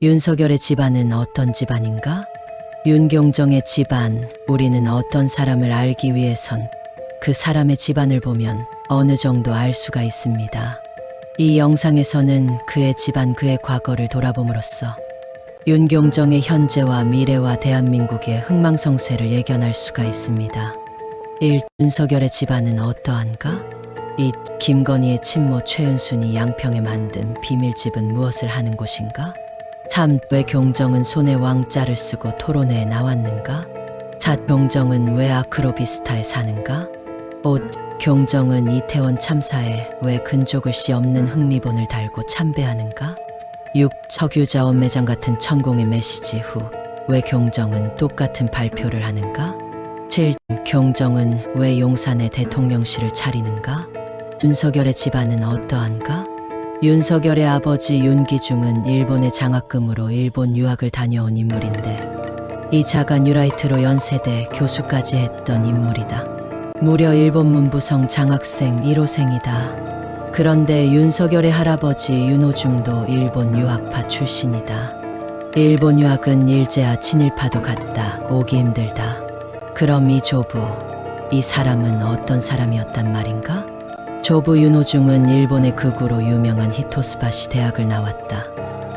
윤석열의 집안은 어떤 집안인가? 윤경정의 집안, 우리는 어떤 사람을 알기 위해선 그 사람의 집안을 보면 어느 정도 알 수가 있습니다. 이 영상에서는 그의 집안, 그의 과거를 돌아봄으로써 윤경정의 현재와 미래와 대한민국의 흥망성쇠를 예견할 수가 있습니다. 1. 윤석열의 집안은 어떠한가? 2. 김건희의 친모 최은순이 양평에 만든 비밀집은 무엇을 하는 곳인가? 3. 왜 경정은 손에 왕자를 쓰고 토론회에 나왔는가? 4. 경정은 왜 아크로비스타에 사는가? 5. 경정은 이태원 참사에 왜 근조글씨 없는 흑리본을 달고 참배하는가? 6. 석유자원 매장 같은 천공의 메시지 후 왜 경정은 똑같은 발표를 하는가? 7. 경정은 왜 용산에 대통령실을 차리는가? 윤석열의 집안은 어떠한가? 윤석열의 아버지 윤기중은 일본의 장학금으로 일본 유학을 다녀온 인물인데 이 자가 뉴라이트로 연세대 교수까지 했던 인물이다. 무려 일본 문부성 장학생 1호생이다. 그런데 윤석열의 할아버지 윤호중도 일본 유학파 출신이다. 일본 유학은 일제와 친일파도 같다. 오기 힘들다. 그럼 이 조부, 이 사람은 어떤 사람이었단 말인가? 조부 윤호중은 일본의 극우로 유명한 히토스바시 대학을 나왔다.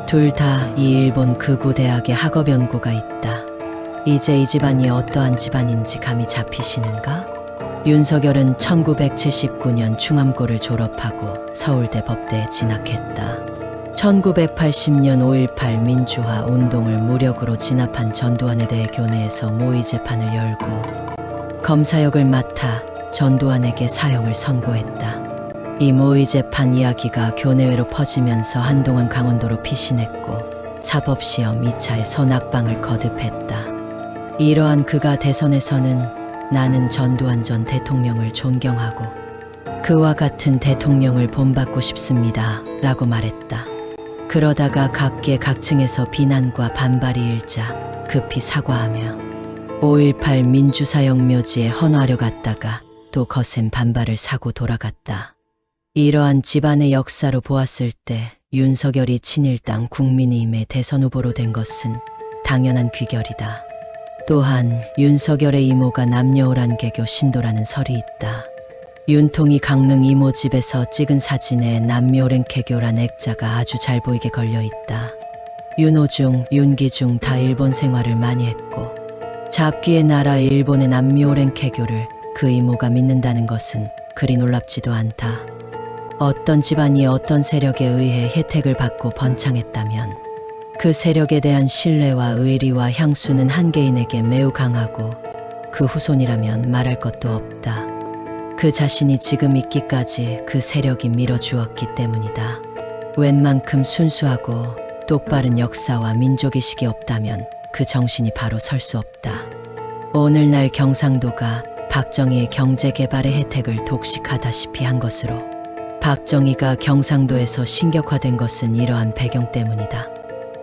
둘 다 이 일본 극우 대학에 학업 연구가 있다. 이제 이 집안이 어떠한 집안인지 감이 잡히시는가? 윤석열은 1979년 충암고를 졸업하고 서울대 법대에 진학했다. 1980년 5.18 민주화 운동을 무력으로 진압한 전두환에 대해 교내에서 모의 재판을 열고 검사역을 맡아 전두환에게 사형을 선고했다. 이 모의 재판 이야기가 교내외로 퍼지면서 한동안 강원도로 피신했고 사법시험 2차에서 낙방을 거듭했다. 이러한 그가 대선에서는 나는 전두환 전 대통령을 존경하고 그와 같은 대통령을 본받고 싶습니다 라고 말했다. 그러다가 각계 각층에서 비난과 반발이 일자 급히 사과하며 5.18 민주사형 묘지에 헌화하려 갔다가 또 거센 반발을 사고 돌아갔다. 이러한 집안의 역사로 보았을 때 윤석열이 친일당 국민의힘의 대선 후보로 된 것은 당연한 귀결이다. 또한 윤석열의 이모가 남녀오란 개교 신도라는 설이 있다. 윤통이 강릉 이모 집에서 찍은 사진에 남묘오랜 개교란 액자가 아주 잘 보이게 걸려있다. 윤호중, 윤기중 다 일본 생활을 많이 했고 잡기의 나라 일본의 남묘오랜 개교를 그 이모가 믿는다는 것은 그리 놀랍지도 않다. 어떤 집안이 어떤 세력에 의해 혜택을 받고 번창했다면 그 세력에 대한 신뢰와 의리와 향수는 한 개인에게 매우 강하고 그 후손이라면 말할 것도 없다. 그 자신이 지금 있기까지 그 세력이 밀어주었기 때문이다. 웬만큼 순수하고 똑바른 역사와 민족의식이 없다면 그 정신이 바로 설 수 없다. 오늘날 경상도가 박정희의 경제개발의 혜택을 독식하다시피 한 것으로 박정희가 경상도에서 신격화된 것은 이러한 배경 때문이다.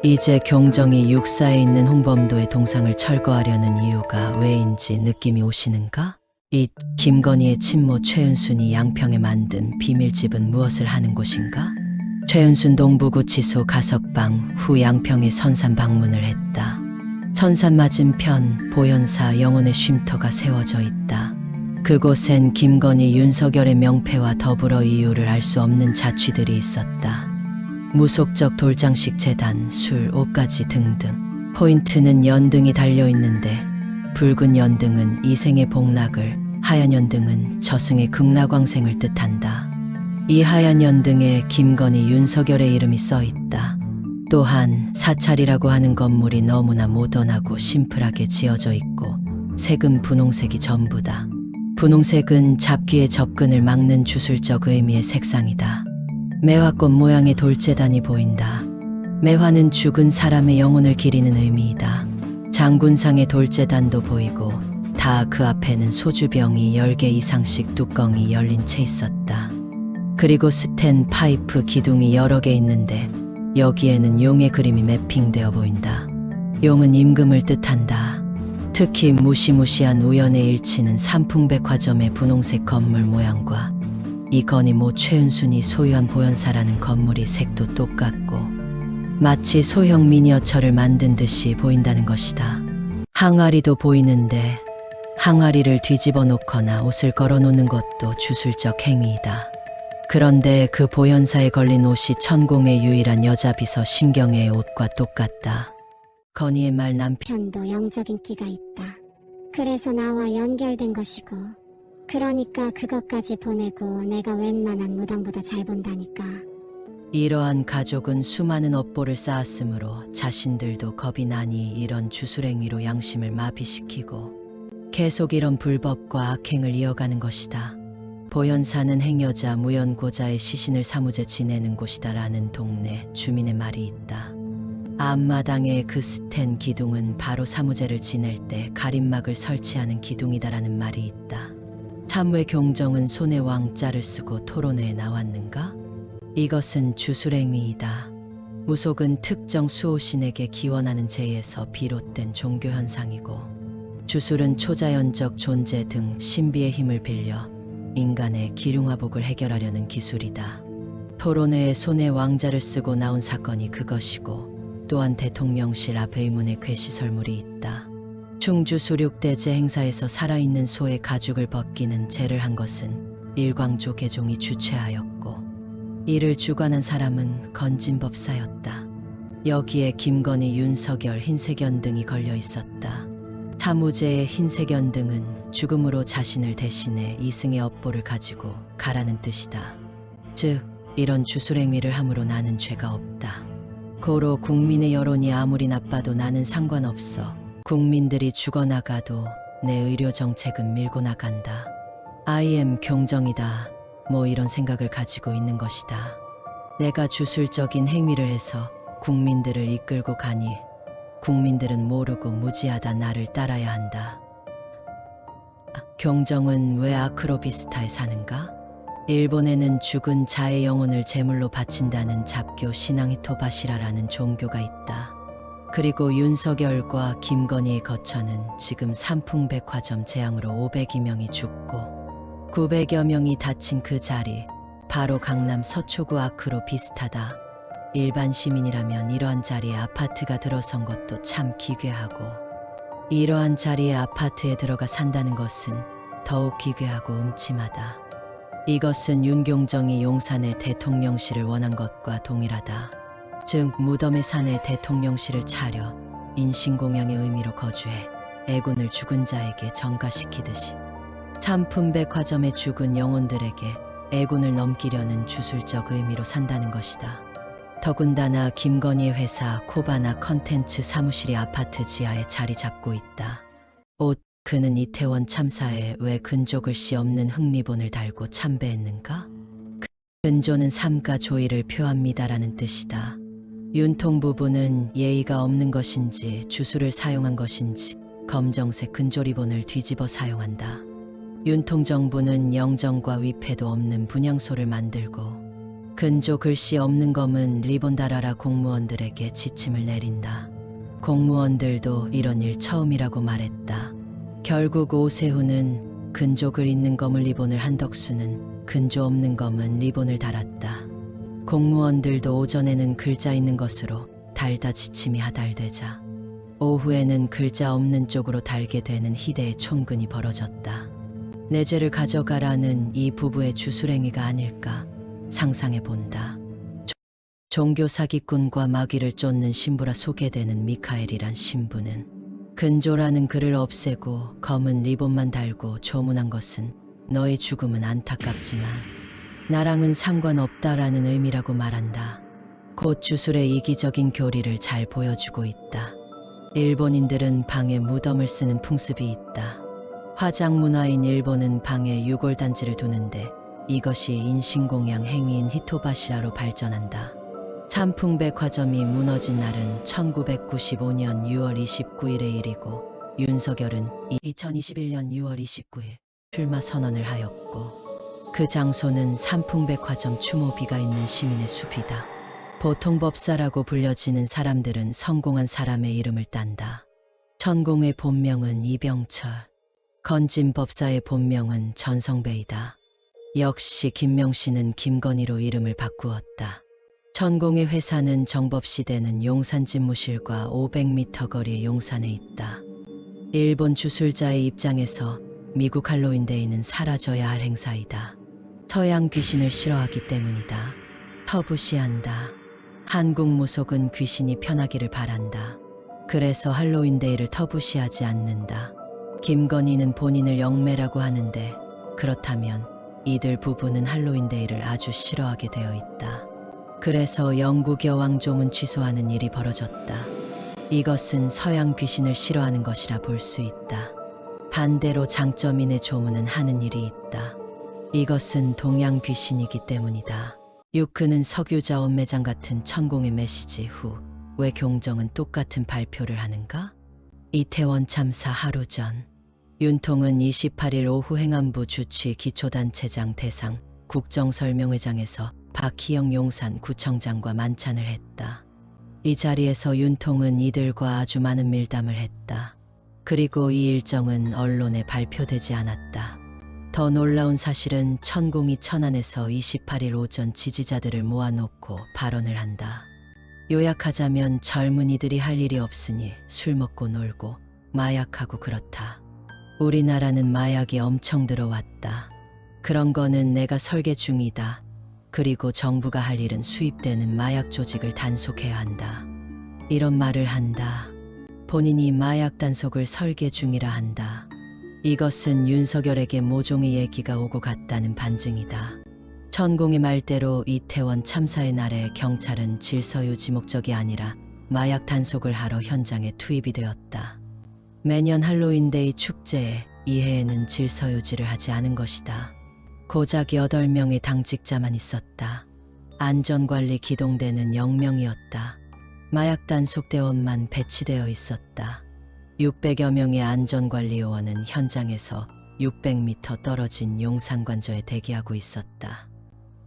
이제 경정이 육사에 있는 홍범도의 동상을 철거하려는 이유가 왜인지 느낌이 오시는가? 이 김건희의 친모 최은순이 양평에 만든 비밀집은 무엇을 하는 곳인가? 최은순 동부구치소 가석방 후 양평에 선산 방문을 했다. 선산 맞은편 보현사 영혼의 쉼터가 세워져 있다. 그곳엔 김건희 윤석열의 명패와 더불어 이유를 알 수 없는 자취들이 있었다. 무속적 돌장식 재단, 술, 옷가지 등등. 포인트는 연등이 달려있는데 붉은 연등은 이생의 복락을, 하얀 연등은 저승의 극락왕생을 뜻한다. 이 하얀 연등에 김건희 윤석열의 이름이 써있다. 또한 사찰이라고 하는 건물이 너무나 모던하고 심플하게 지어져 있고 색은 분홍색이 전부다. 분홍색은 잡기의 접근을 막는 주술적 의미의 색상이다. 매화꽃 모양의 돌재단이 보인다. 매화는 죽은 사람의 영혼을 기리는 의미이다. 장군상의 돌재단도 보이고 다 그 앞에는 소주병이 10개 이상씩 뚜껑이 열린 채 있었다. 그리고 스텐 파이프 기둥이 여러 개 있는데 여기에는 용의 그림이 매핑되어 보인다. 용은 임금을 뜻한다. 특히 무시무시한 우연의 일치는 삼풍백화점의 분홍색 건물 모양과 이건희 모 최은순이 소유한 보현사라는 건물이 색도 똑같고 마치 소형 미니어처를 만든 듯이 보인다는 것이다. 항아리도 보이는데 항아리를 뒤집어 놓거나 옷을 걸어 놓는 것도 주술적 행위이다. 그런데 그 보현사에 걸린 옷이 천공의 유일한 여자 비서 신경애의 옷과 똑같다. 건희의 말 남편 편도 영적인 끼가 있다. 그래서 나와 연결된 것이고, 그러니까 그것까지 보내고 내가 웬만한 무당보다 잘 본다니까. 이러한 가족은 수많은 업보를 쌓았으므로 자신들도 겁이 나니 이런 주술행위로 양심을 마비시키고 계속 이런 불법과 악행을 이어가는 것이다. 보현사는 행여자 무연고자의 시신을 사무제 지내는 곳이다라는 동네 주민의 말이 있다. 앞마당의 그 스텐 기둥은 바로 사무제를 지낼 때 가림막을 설치하는 기둥이다라는 말이 있다. 사무의 경정은 손에 왕자를 쓰고 토론회에 나왔는가? 이것은 주술행위이다. 무속은 특정 수호신에게 기원하는 제에서 비롯된 종교 현상이고, 주술은 초자연적 존재 등 신비의 힘을 빌려 인간의 기륭화복을 해결하려는 기술이다. 토론회에 손에 왕자를 쓰고 나온 사건이 그것이고, 또한 대통령실 앞 의문의 괴시설물이 있다. 충주수륙대제 행사에서 살아있는 소의 가죽을 벗기는 제를 한 것은 일광조 계종이 주최하였고, 이를 주관한 사람은 건진법사였다. 여기에 김건희, 윤석열, 흰세견 등이 걸려 있었다. 사무제의 흰세견 등은 죽음으로 자신을 대신해 이승의 업보를 가지고 가라는 뜻이다. 즉, 이런 주술행위를 함으로 나는 죄가 없다. 고로 국민의 여론이 아무리 나빠도 나는 상관없어. 국민들이 죽어나가도 내 의료 정책은 밀고 나간다. I am 경정이다. 뭐 이런 생각을 가지고 있는 것이다. 내가 주술적인 행위를 해서 국민들을 이끌고 가니 국민들은 모르고 무지하다 나를 따라야 한다. 경정은 왜 아크로비스타에 사는가? 일본에는 죽은 자의 영혼을 제물로 바친다는 잡교 시나히토바시라라는 종교가 있다. 그리고 윤석열과 김건희의 거처는 지금 삼풍백화점 재앙으로 500여 명이 죽고 900여 명이 다친 그 자리, 바로 강남 서초구 아크로비스타다. 일반 시민이라면 이러한 자리에 아파트가 들어선 것도 참 기괴하고, 이러한 자리에 아파트에 들어가 산다는 것은 더욱 기괴하고 음침하다. 이것은 윤경정이 용산의 대통령실을 원한 것과 동일하다. 즉, 무덤의 산에 대통령실을 차려 인신공양의 의미로 거주해 애군을 죽은 자에게 전가시키듯이 삼품백화점에 죽은 영혼들에게 애군을 넘기려는 주술적 의미로 산다는 것이다. 더군다나 김건희의 회사 코바나 컨텐츠 사무실이 아파트 지하에 자리 잡고 있다. 그는 이태원 참사에 왜 근조글씨 없는 흑리본을 달고 참배했는가? 근조는 삼가 조의를 표합니다라는 뜻이다. 윤통 부부는 예의가 없는 것인지 주술을 사용한 것인지 검정색 근조리본을 뒤집어 사용한다. 윤통 정부는 영정과 위패도 없는 분향소를 만들고 근조 글씨 없는 검은 리본 달아라 공무원들에게 지침을 내린다. 공무원들도 이런 일 처음이라고 말했다. 결국 오세훈은 근조 글 있는 검을 리본을, 한덕수는 근조 없는 검은 리본을 달았다. 공무원들도 오전에는 글자 있는 것으로 달다 지침이 하달되자 오후에는 글자 없는 쪽으로 달게 되는 희대의 총근이 벌어졌다. 내 죄를 가져가라는 이 부부의 주술행위가 아닐까 상상해 본다. 종교 사기꾼과 마귀를 쫓는 신부라 소개되는 미카엘이란 신부는 근조라는 글을 없애고 검은 리본만 달고 조문한 것은 너의 죽음은 안타깝지만 나랑은 상관없다라는 의미라고 말한다. 곧 주술의 이기적인 교리를 잘 보여주고 있다. 일본인들은 방에 무덤을 쓰는 풍습이 있다. 화장 문화인 일본은 방에 유골단지를 두는데 이것이 인신공양 행위인 히토바시라로 발전한다. 삼풍백화점이 무너진 날은 1995년 6월 29일의 일이고 윤석열은 2021년 6월 29일 출마 선언을 하였고, 그 장소는 삼풍백화점 추모비가 있는 시민의 숲이다. 보통 법사라고 불려지는 사람들은 성공한 사람의 이름을 딴다. 천공의 본명은 이병철, 건진 법사의 본명은 전성배이다. 역시 김명씨는 김건희로 이름을 바꾸었다. 천공의 회사는 정법시대는 용산 집무실과 500m 거리의 용산에 있다. 일본 주술자의 입장에서 미국 할로윈데이는 사라져야 할 행사이다. 서양 귀신을 싫어하기 때문이다. 터부시한다. 한국 무속은 귀신이 편하기를 바란다. 그래서 할로윈데이를 터부시하지 않는다. 김건희는 본인을 영매라고 하는데 그렇다면 이들 부부는 할로윈데이를 아주 싫어하게 되어 있다. 그래서 영국 여왕 조문 취소하는 일이 벌어졌다. 이것은 서양 귀신을 싫어하는 것이라 볼 수 있다. 반대로 장점인의 조문은 하는 일이 있다. 이것은 동양 귀신이기 때문이다. 유크는 석유자 원매장 같은 천공의 메시지 후 왜 경정은 똑같은 발표를 하는가? 이태원 참사 하루 전 윤통은 28일 오후 행안부 주치 기초단체장 대상 국정설명회장에서 박희영 용산구청장과 만찬을 했다. 이 자리에서 윤통은 이들과 아주 많은 밀담을 했다. 그리고 이 일정은 언론에 발표되지 않았다. 더 놀라운 사실은 천공이 천안에서 28일 오전 지지자들을 모아놓고 발언을 한다. 요약하자면 젊은이들이 할 일이 없으니 술 먹고 놀고 마약하고 그렇다. 우리나라는 마약이 엄청 들어왔다. 그런 거는 내가 설계 중이다. 그리고 정부가 할 일은 수입되는 마약 조직을 단속해야 한다. 이런 말을 한다. 본인이 마약 단속을 설계 중이라 한다. 이것은 윤석열에게 모종의 얘기가 오고 갔다는 반증이다. 천공의 말대로 이태원 참사의 날에 경찰은 질서유지 목적이 아니라 마약 단속을 하러 현장에 투입이 되었다. 매년 할로윈데이 축제에 이 해에는 질서유지를 하지 않은 것이다. 고작 8명의 당직자만 있었다. 안전관리 기동대는 0명이었다. 마약 단속대원만 배치되어 있었다. 600여 명의 안전관리 요원은 현장에서 600m 떨어진 용산관저에 대기하고 있었다.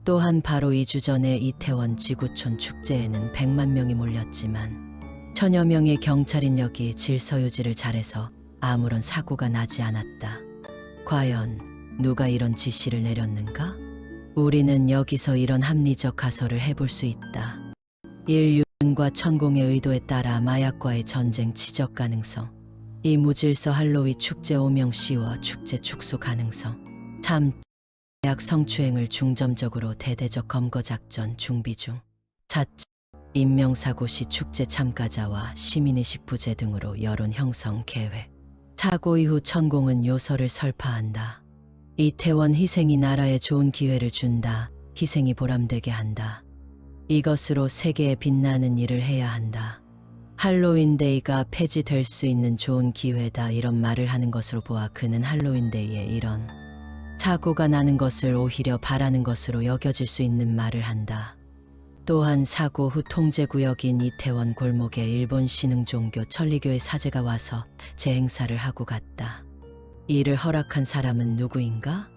또한 바로 2주 전에 이태원 지구촌 축제에는 100만 명이 몰렸지만 1000여 명의 경찰 인력이 질서 유지를 잘해서 아무런 사고가 나지 않았다. 과연 누가 이런 지시를 내렸는가? 우리는 여기서 이런 합리적 가설을 해볼 수 있다. 인륜과 천공의 의도에 따라 마약과의 전쟁 지적 가능성, 이 무질서 할로위 축제 오명시와 축제 축소 가능성, 3. 마약 성추행을 중점적으로 대대적 검거작전 준비 중, 4. 인명사고 시 축제 참가자와 시민의식 부재 등으로 여론 형성 계획. 사고 이후 천공은 요서를 설파한다. 이태원 희생이 나라에 좋은 기회를 준다. 희생이 보람되게 한다. 이것으로 세계에 빛나는 일을 해야 한다. 할로윈데이가 폐지될 수 있는 좋은 기회다, 이런 말을 하는 것으로 보아 그는 할로윈데이에 이런 사고가 나는 것을 오히려 바라는 것으로 여겨질 수 있는 말을 한다. 또한 사고 후 통제구역인 이태원 골목에 일본 신흥종교 천리교의 사제가 와서 재행사를 하고 갔다. 이를 허락한 사람은 누구인가?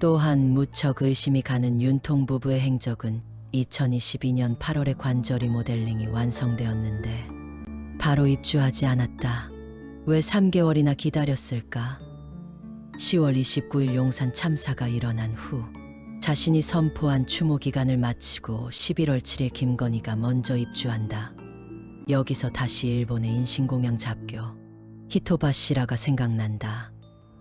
또한 무척 의심이 가는 윤통 부부의 행적은 2022년 8월에 관저 리모델링이 완성되었는데 바로 입주하지 않았다. 왜 3개월이나 기다렸을까? 10월 29일 용산 참사가 일어난 후 자신이 선포한 추모 기간을 마치고 11월 7일 김건희가 먼저 입주한다. 여기서 다시 일본의 인신공양 잡교 히토바시라가 생각난다.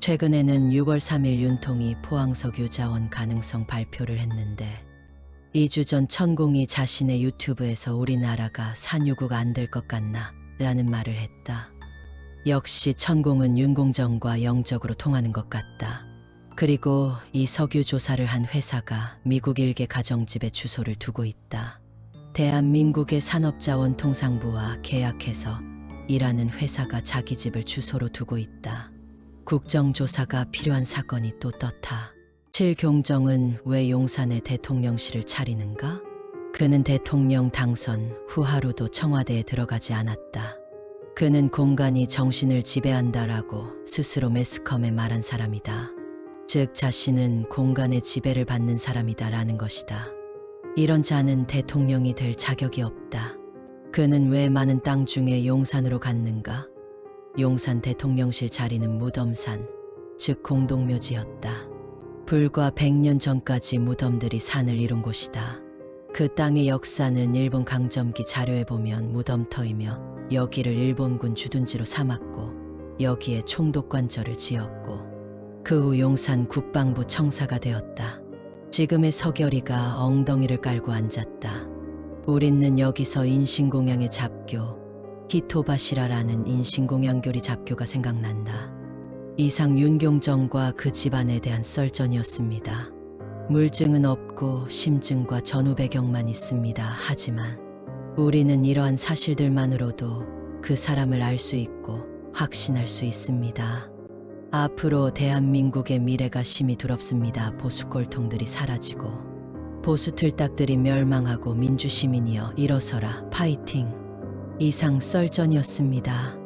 최근에는 6월 3일 윤통이 포항석유 자원 가능성 발표를 했는데 2주 전 천공이 자신의 유튜브에서 우리나라가 산유국 안 될 것 같나 라는 말을 했다. 역시 천공은 윤공정과 영적으로 통하는 것 같다. 그리고 이 석유 조사를 한 회사가 미국 일개 가정집에 주소를 두고 있다. 대한민국의 산업자원통상부와 계약해서 일하는 회사가 자기 집을 주소로 두고 있다. 국정조사가 필요한 사건이 또 떴다. 칠경정은 왜 용산에 대통령실을 차리는가? 그는 대통령 당선 후 하루도 청와대에 들어가지 않았다. 그는 공간이 정신을 지배한다라고 스스로 매스컴에 말한 사람이다. 즉 자신은 공간의 지배를 받는 사람이다라는 것이다. 이런 자는 대통령이 될 자격이 없다. 그는 왜 많은 땅 중에 용산으로 갔는가? 용산 대통령실 자리는 무덤산, 즉 공동묘지였다. 불과 100년 전까지 무덤들이 산을 이룬 곳이다. 그 땅의 역사는 일본 강점기 자료에 보면 무덤터이며 여기를 일본군 주둔지로 삼았고 여기에 총독관절을 지었고 그 후 용산 국방부 청사가 되었다. 지금의 서결이가 엉덩이를 깔고 앉았다. 우리는 여기서 인신공양의 잡교, 히토바시라라는 인신공양교리 잡교가 생각난다. 이상 윤경정과 그 집안에 대한 썰전이었습니다. 물증은 없고 심증과 전후 배경만 있습니다. 하지만 우리는 이러한 사실들만으로도 그 사람을 알 수 있고 확신할 수 있습니다. 앞으로 대한민국의 미래가 심히 두렵습니다. 보수 꼴통들이 사라지고 보수 틀딱들이 멸망하고 민주시민이여 일어서라 파이팅. 이상 썰전이었습니다.